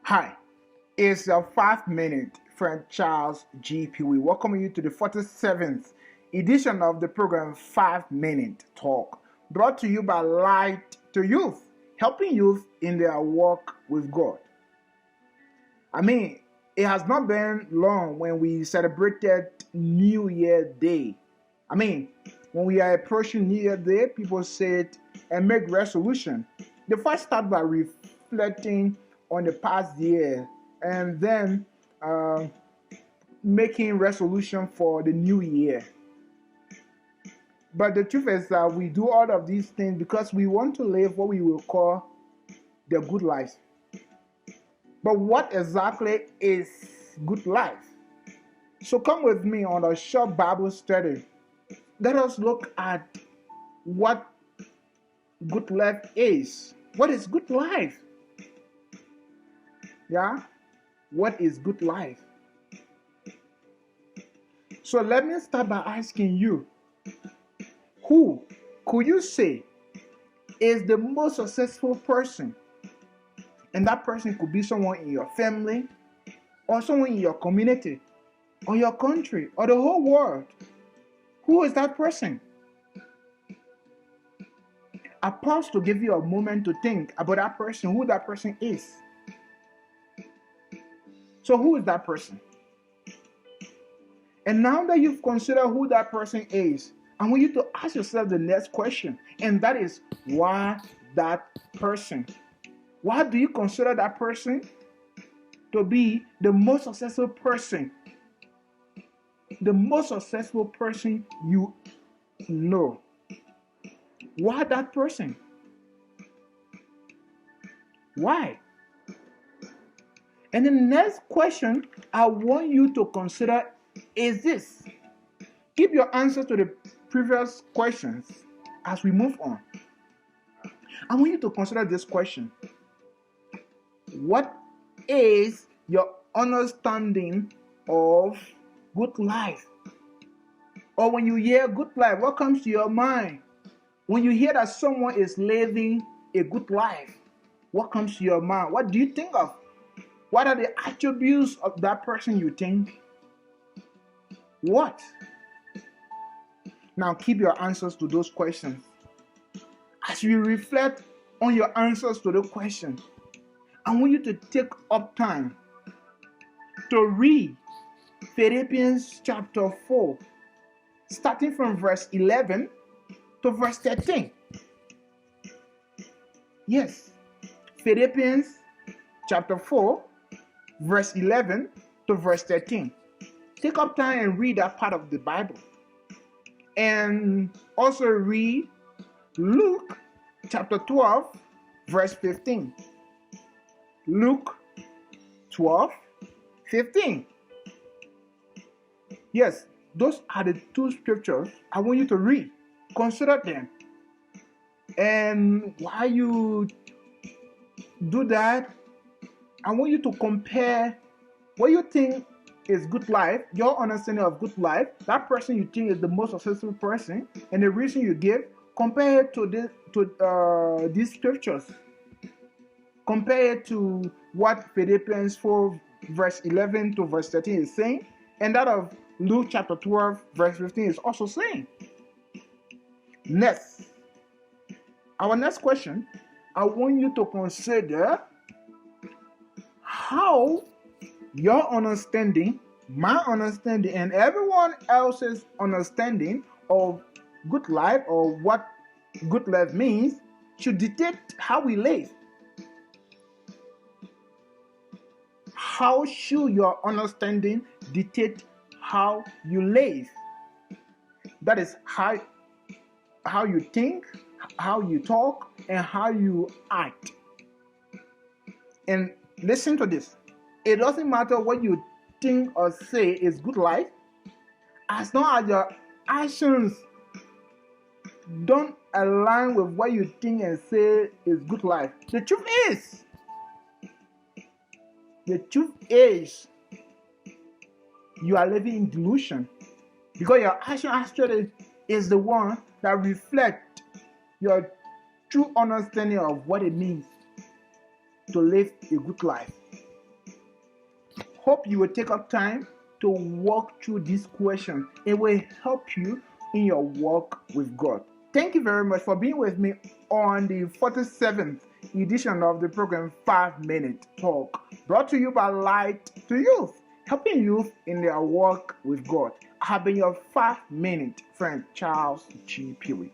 Hi, it's your 5 minute friend Charles GP. We welcome you to the 47th edition of the program 5 Minute Talk, brought to you by Light to Youth, helping youth in their walk with God. It has not been long when we celebrated New Year Day. When we are approaching New Year Day, people said and make resolution. They first start by reflecting on the past year and then making resolution for the new year. But the truth is that we do all of these things because we want to live what we will call the good life. But what exactly is good life? So come with me on a short Bible study. Let us look at what good life is. What is good life? Yeah? What is good life? So let me start by asking you, who could you say is the most successful person? And that person could be someone in your family, or someone in your community, or your country, or the whole world. Who is that person? I pause to give you a moment to think about that person, who that person is. So who is that person? And now that you've considered who that person is, I want you to ask yourself the next question, and that is, why that person? Why do you consider that person to be the most successful person? The most successful person you know. Why that person? Why? And the next question I want you to consider is this. Keep your answer to the previous questions as we move on. I want you to consider this question. What is your understanding of good life? Or when you hear good life, what comes to your mind? When you hear that someone is living a good life, what comes to your mind? What do you think of? What are the attributes of that person you think? What? Now keep your answers to those questions. As you reflect on your answers to the question, I want you to take up time to read Philippians chapter 4, starting from verse 11 to verse 13. Yes, Philippians chapter 4, verse 11 to verse 13. Take up time and read that part of the Bible. And also read Luke chapter 12, verse 15. Luke 12, 15. Yes, those are the two scriptures I want you to read. Consider them. And while you do that, I want you to compare what you think is good life, your understanding of good life, that person you think is the most successful person, and the reason you give, compare it to these scriptures. Compare it to what Philippians 4, verse 11 to verse 13 is saying, and that of Luke chapter 12, verse 15 is also saying. Next, our next question, I want you to consider how your understanding, my understanding, and everyone else's understanding of good life, or what good life means, should dictate how we live. How should your understanding dictate how you live? That is how you think, how you talk, and how you act. And listen to this. It doesn't matter what you think or say is good life, as long as your actions don't align with what you think and say is good life. The truth is, you are living in delusion, because your action actually is the one that reflects your true understanding of what it means to live a good life. Hope you will take up time to walk through this question. It will help you in your walk with God. Thank you very much for being with me on the 47th edition of the program 5 Minute Talk, brought to you by Light to Youth, helping youth in their walk with God. I have been your 5 minute friend, Charles G. Peary.